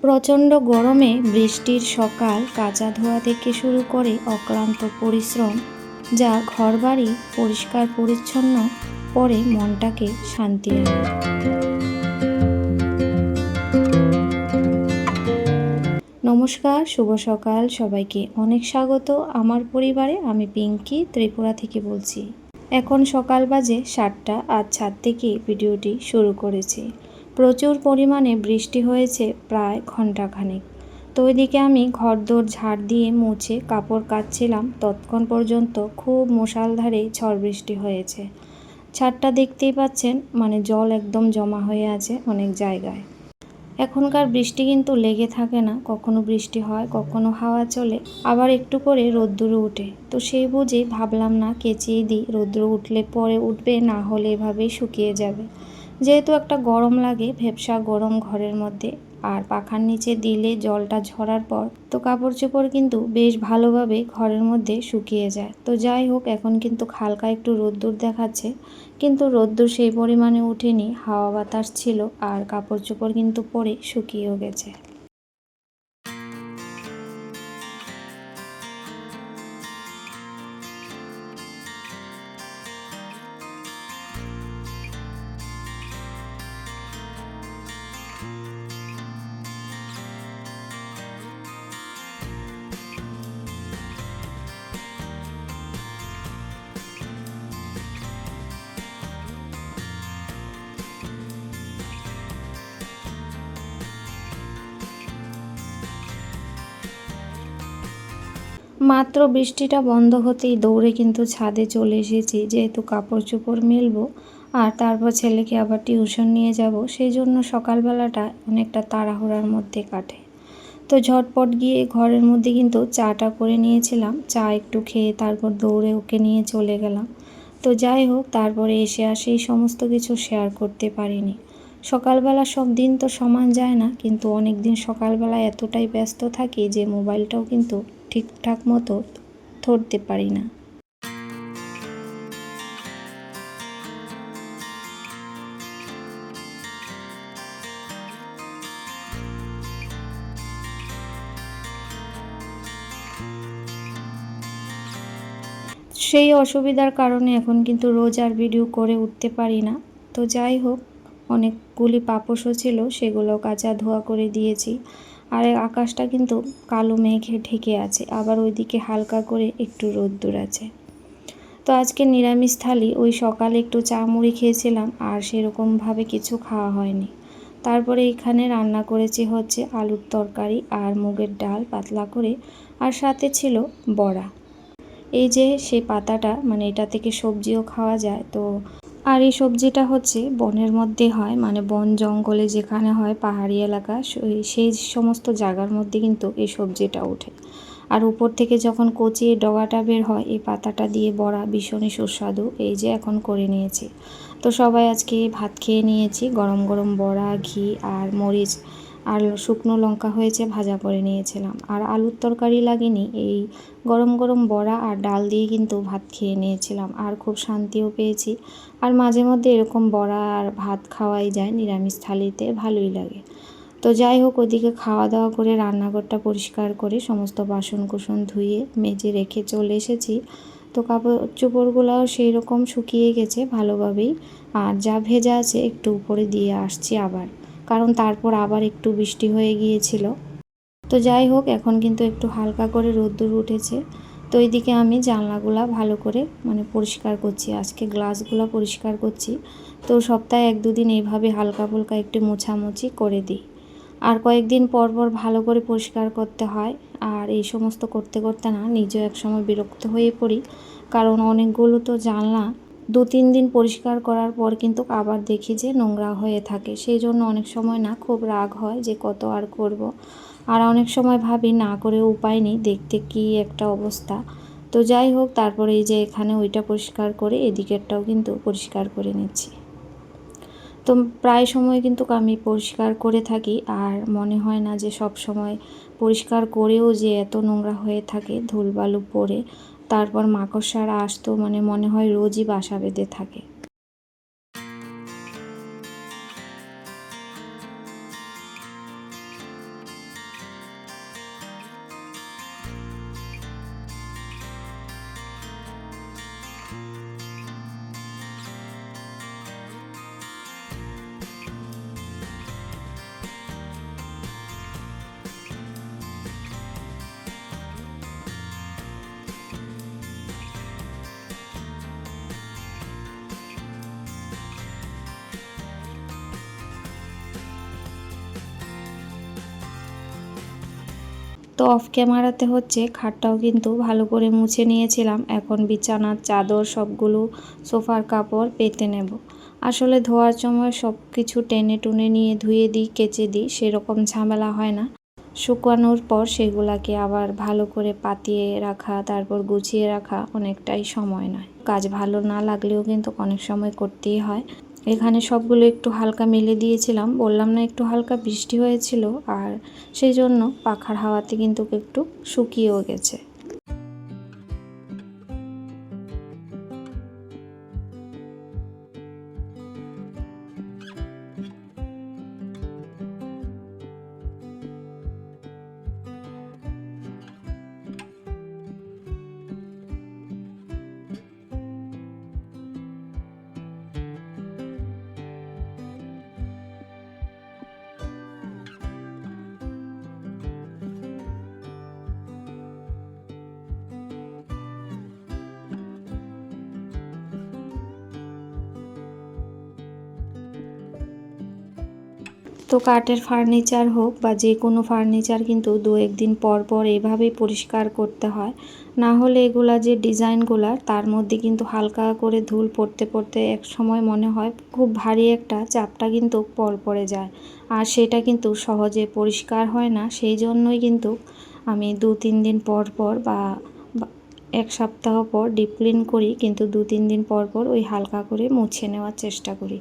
প্রচণ্ড গরমে বৃষ্টির সকাল, কাচা ধোয়া থেকে শুরু করে অক্লান্ত পরিশ্রম, যা ঘরবাড়ি পরিষ্কার পরিচ্ছন্ন করে মনটাকে শান্তি আনে। নমস্কার, শুভ সকাল সবাইকে। অনেক স্বাগত আমার পরিবারে। আমি পিঙ্কি, ত্রিপুরা থেকে বলছি। এখন সকাল বাজে 7টা, আর ছাদ থেকে ভিডিওটি শুরু করেছি। প্রচুর পরিমাণে বৃষ্টি হয়েছে প্রায় ঘণ্টাখানেক। তো ওইদিকে আমি ঘরদোর ঝাড় দিয়ে মুছে কাপড় কাচছিলাম, ততক্ষণ পর্যন্ত খুব মুষলধারে ঝড় বৃষ্টি হয়েছে। ছাদটা দেখতেই পাচ্ছেন, মানে জল একদম জমা হয়ে আছে অনেক জায়গায়। এখনকার বৃষ্টি কিন্তু লেগে থাকে না, কখনো বৃষ্টি হয়, কখনো হাওয়া চলে, আবার একটু করে রোদ্দুর ওঠে। তো সেই বুঝে ভাবলাম না কেচেই দিই, রোদ্দুর উঠলে পরে উঠবে, না হলে এভাবেই শুকিয়ে যাবে। যেহেতু একটা গরম লাগে, ভ্যাপসা গরম ঘরের মধ্যে, আর পাখার নিচে দিলে জলটা ঝরার পর তো কাপড় চোপড় কিন্তু বেশ ভালোভাবে ঘরের মধ্যে শুকিয়ে যায়। তো যাই হোক, এখন কিন্তু হালকা একটু রোদ্দুর দেখাচ্ছে, কিন্তু রোদ্দুর সেই পরিমাণে ওঠেনি, হাওয়া বাতাস ছিল, আর কাপড় চোপড় কিন্তু পরে শুকিয়েও গেছে। মাত্র বৃষ্টিটা বন্ধ হতেই দৌড়ে কিন্তু ছাদে চলে এসেছি, যেহেতু কাপড় চোপড় মেলবো আর তারপর ছেলেকে আবার টিউশন নিয়ে যাব, সেই জন্য সকালবেলাটা অনেকটা তাড়াহুড়ার মধ্যে কাটে। তো ঝটপট গিয়ে ঘরের মধ্যে কিন্তু চাটা করে নিয়েছিলাম, চা একটু খেয়ে তারপর দৌড়ে ওকে নিয়ে চলে গেলাম। তো যাই হোক, তারপরে এসে আর সেই সমস্ত কিছু শেয়ার করতে পারিনি। সকালবেলা সব দিন তো সমান যায় না, কিন্তু অনেক দিন সকালবেলা এতটাই ব্যস্ত থাকি যে মোবাইলটাও কিন্তু ঠিকঠাক মতো ধরতে পারি না। সেই অসুবিধার কারণে এখন কিন্তু রোজ আর ভিডিও করে উঠতে পারি না। তো যাই হোক, অনেকগুলি পাপোশও ছিল, সেগুলো কাচা ধোয়া করে দিয়েছি। আর আকাশটা কিন্তু কালো মেঘে ঢেকে আছে, আবার ওইদিকে হালকা করে একটু রোদ্দুর আছে। তো আজকে নিরামিষ থালি, ওই সকালে একটু চা মুড়ি খেয়েছিলাম, আর সেরকমভাবে কিছু খাওয়া হয়নি। তারপরে এখানে রান্না করেছি হচ্ছে আলুর তরকারি আর মুগের ডাল পাতলা করে, আর সাথে ছিল বড়া। এই যে সেই পাতাটা, মানে এটা থেকে সবজিও খাওয়া যায়। তো আর এই সবজিটা হচ্ছে বনের মধ্যে হয়, মানে বন জঙ্গলে যেখানে হয়, পাহাড়ি এলাকা, সেই সমস্ত জায়গার মধ্যে কিন্তু এই সবজিটা ওঠে। আর উপর থেকে যখন কচি ডগাটা বের হয়, এই পাতাটা দিয়ে বড়া ভীষণই সুস্বাদু। এই যে এখন করে নিয়েছি। তো সবাই আজকে ভাত খেয়ে নিয়েছি, গরম গরম বড়া, ঘি আর মরিচ আর শুকনো লঙ্কা হয়েছে, ভাজা করে নিয়েছিলাম। আর আলুর তরকারি লাগেনি, এই গরম গরম বড়া আর ডাল দিয়ে কিন্তু ভাত খেয়ে নিয়েছিলাম, আর খুব শান্তিও পেয়েছি। আর মাঝে মধ্যে এরকম বড়া আর ভাত খাওয়াই যায় নিরামিষ থালিতে, ভালোই লাগে। তো যাই হোক, ওদিকে খাওয়া দাওয়া করে রান্নাঘরটা পরিষ্কার করে সমস্ত বাসন কুসন ধুয়ে মেজে রেখে চলে এসেছি। তো কাপড় চোপড়গুলোও সেই রকম শুকিয়ে গেছে ভালোভাবেই, আর যা ভেজা আছে একটু উপরে দিয়ে আসছি আবার, কারণ তারপর আবার একটু বৃষ্টি হয়ে গিয়েছিল। তো যাই হোক, এখন কিন্তু একটু হালকা করে রোদ্দুর উঠেছে। তো এইদিকে আমি জানলাগুলা ভালো করে মানে পরিষ্কার করছি, আজকে গ্লাসগুলো পরিষ্কার করছি। তো সপ্তাহে 1-2 দিন এইভাবে হালকা ফুলকা একটু মোছামুছি করে দিই, আর কয়েকদিন পর পর ভালো করে পরিষ্কার করতে হয়। আর এই সমস্ত করতে করতে না নিজেও একসময় বিরক্ত হয়ে পড়ি, কারণ অনেকগুলো তো জানলা 2-3 দিন পরিষ্কার করার পর কিন্তু আবার দেখি যে নোংরা হয়ে থাকে। সেই জন্য অনেক সময় না খুব রাগ হয় যে কত আর করব। আর অনেক সময় ভাবি না করে উপায় নেই, দেখতে কি একটা অবস্থা। তো যাই হোক, তারপরে এই যে এখানে ওইটা পরিষ্কার করে এদিকেরটাও কিন্তু পরিষ্কার করে নিচ্ছি। তো প্রায় সময় কিন্তু আমি পরিষ্কার করে থাকি, আর মনে হয় না যে সব সময় পরিষ্কার করেও যে এত নোংরা হয়ে থাকে, ধুলবালু পড়ে, তারপর মাকড়সার আসতো, মানে মনে হয় রোজই বাসা বেঁধে থাকে। তো অফ ক্যামেরাতে হচ্ছে খাটটাও কিন্তু ভালো করে মুছে নিয়েছিলাম। এখন বিছানার চাদর সবগুলো সোফার কাপড় পেতে নেব। আসলে ধোয়ার সময় সব কিছু টেনে টুনে নিয়ে ধুয়ে দিই, কেচে দিই, সেরকম ঝামেলা হয় না। শুকানোর পর সেগুলাকে আবার ভালো করে পাতিয়ে রাখা, তারপর গুছিয়ে রাখা অনেকটাই সময় নেয়। কাজ ভালো না লাগলেও কিন্তু অনেক সময় করতেই হয়। এখানে সবগুলো একটু হালকা মেলে দিয়েছিলাম, বললাম না একটু হালকা বৃষ্টি হয়েছিল, আর সেই জন্য পাখার হাওয়াতে কিন্তু একটু শুকিয়েও গেছে। তো কাঠের ফার্নিচার হোক বা যে কোনো ফার্নিচার কিন্তু 2-1 দিন পর পর এভাবেই পরিষ্কার করতে হয়, না হলে এগুলা যে ডিজাইনগুলা তার মধ্যে কিন্তু হালকা করে ধুল পড়তে পড়তে এক সময় মনে হয় খুব ভারী একটা চাপটা কিন্তু পড়ে যায়, আর সেটা কিন্তু সহজে পরিষ্কার হয় না। সেই জন্যই কিন্তু আমি 2-3 দিন পর পর বা 1 সপ্তাহ পর ডিপ ক্লিন করি, কিন্তু 2-3 দিন পর পর ওই হালকা করে মুছে নেওয়ার চেষ্টা করি।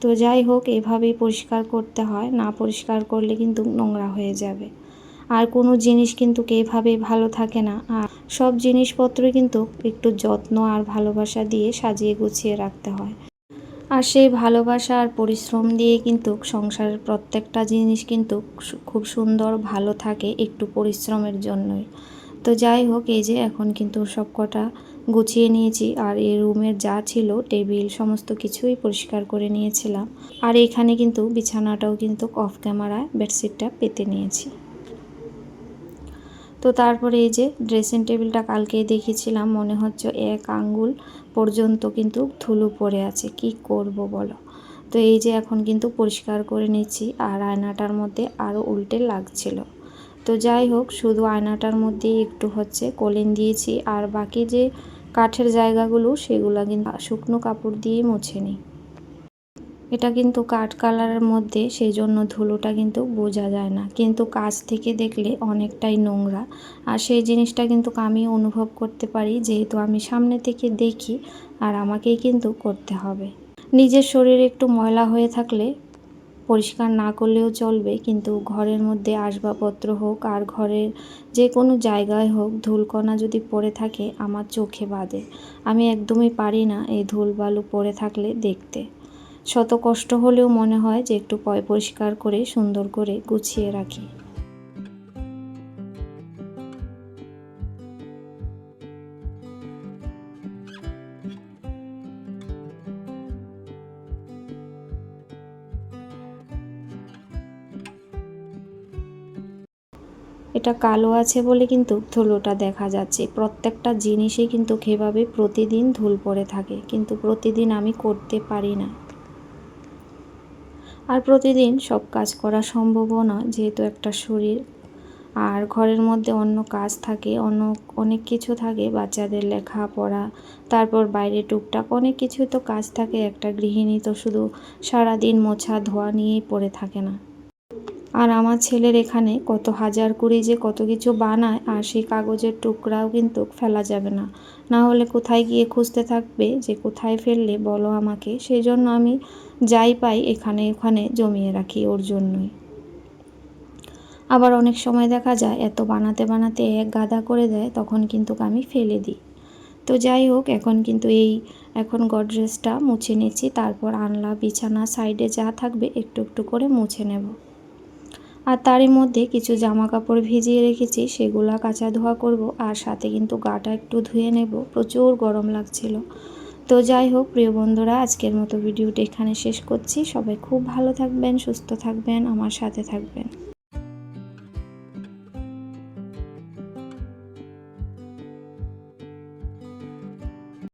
তো যাই হোক, এভাবেই পরিষ্কার করতে হয়, না পরিষ্কার করলে কিন্তু নোংরা হয়ে যাবে। আর কোনো জিনিস কিন্তু এভাবে ভালো থাকে না, আর সব জিনিসপত্রই কিন্তু একটু যত্ন আর ভালোবাসা দিয়ে সাজিয়ে গুছিয়ে রাখতে হয়। আর সেই ভালোবাসা আর পরিশ্রম দিয়ে কিন্তু সংসারের প্রত্যেকটা জিনিস কিন্তু খুব সুন্দর ভালো থাকে একটু পরিশ্রমের জন্যই। তো যাই হোক, এই যে এখন কিন্তু সব কটা গুছিয়ে নিয়েছি, আর এই রুমের যা ছিল টেবিল সমস্ত কিছুই পরিষ্কার করে নিয়েছিলাম। আর এখানে কিন্তু বিছানাটাও কিন্তু অফ ক্যামেরায় বেডশিটটা পেতে নিয়েছি। তো তারপরে এই যে ড্রেসিং টেবিলটা কালকেই দেখেছিলাম, মনে হচ্ছে 1 আঙ্গুল পর্যন্ত কিন্তু ধুলো পড়ে আছে, কি করব বলো। তো এই যে এখন কিন্তু পরিষ্কার করে নিচ্ছি, আর আয়নাটার মধ্যে আরও উল্টে লাগছিল। তো যাই হোক, শুধু আয়নাটার মধ্যেই একটু হচ্ছে কলিন দিয়েছি, আর বাকি যে কাঠের জায়গাগুলো সেগুলো কিন্তু শুকনো কাপড় দিয়ে মুছে নিই। এটা কিন্তু কাঠ কালারের মধ্যে, সেই জন্য ধুলোটা কিন্তু বোঝা যায় না, কিন্তু কাছ থেকে দেখলে অনেকটাই নোংরা। আর সেই জিনিসটা কিন্তু আমি অনুভব করতে পারি, যেহেতু আমি সামনে থেকে দেখি, আর আমাকেই কিন্তু করতে হবে। নিজের শরীর একটু ময়লা হয়ে থাকলে পরিষ্কার না করলেও চলবে, কিন্তু ঘরের মধ্যে আসবাবপত্র হোক আর ঘরের যে কোনো জায়গায় হোক ধুলকণা যদি পড়ে থাকে আমার চোখে বাধে। আমি একদমই পারি না এই ধুলবালু পড়ে থাকলে দেখতে। শত কষ্ট হলেও মনে হয় যে একটু পরিষ্কার করে সুন্দর করে গুছিয়ে রাখি। এটা কালো আছে বলে কিন্তু ধুলোটা দেখা যাচ্ছে। প্রত্যেকটা জিনিসই কিন্তু এভাবে প্রতিদিন ধুল পড়ে থাকে, কিন্তু প্রতিদিন আমি করতে পারি না। আর প্রতিদিন সব কাজ করা সম্ভবও নয়, যেহেতু একটা শরীর, আর ঘরের মধ্যে অন্য কাজ থাকে, অনেক কিছু থাকে, বাচ্চাদের লেখাপড়া, তারপর বাইরে টুকটাক অনেক কিছুই তো কাজ থাকে। একটা গৃহিণী তো শুধু সারাদিন মোছা ধোয়া নিয়েই পড়ে থাকে না। আর আমার ছেলের এখানে কত হাজার করে যে কত কিছু বানায়, আর সেই কাগজের টুকরাও কিন্তু ফেলা যাবে না, না হলে কোথায় গিয়ে খুঁজতে থাকবে যে কোথায় ফেললে বলো আমাকে। সেই জন্য আমি যাই পাই এখানে ওখানে জমিয়ে রাখি ওর জন্যই। আবার অনেক সময় দেখা যায় এত বানাতে বানাতে এক গাদা করে দেয়, তখন কিন্তু আমি ফেলে দিই। তো যাই হোক, এখন কিন্তু এখন গডরেজটা মুছে নিচ্ছি, তারপর আনলা বিছানা সাইডে যা থাকবে একটু একটু করে মুছে নেব। আর তারই মধ্যে কিছু জামা কাপড় ভিজিয়ে রেখেছি, সেগুলা কাচা ধোয়া করব, আর সাথে কিন্তু গাটা একটু ধুয়ে নেব, প্রচুর গরম লাগছিল। তো যাই হোক প্রিয় বন্ধুরা, আজকের মতো ভিডিওটা এখানে শেষ করছি। সবাই খুব ভালো থাকবেন, সুস্থ থাকবেন, আমার সাথে থাকবেন।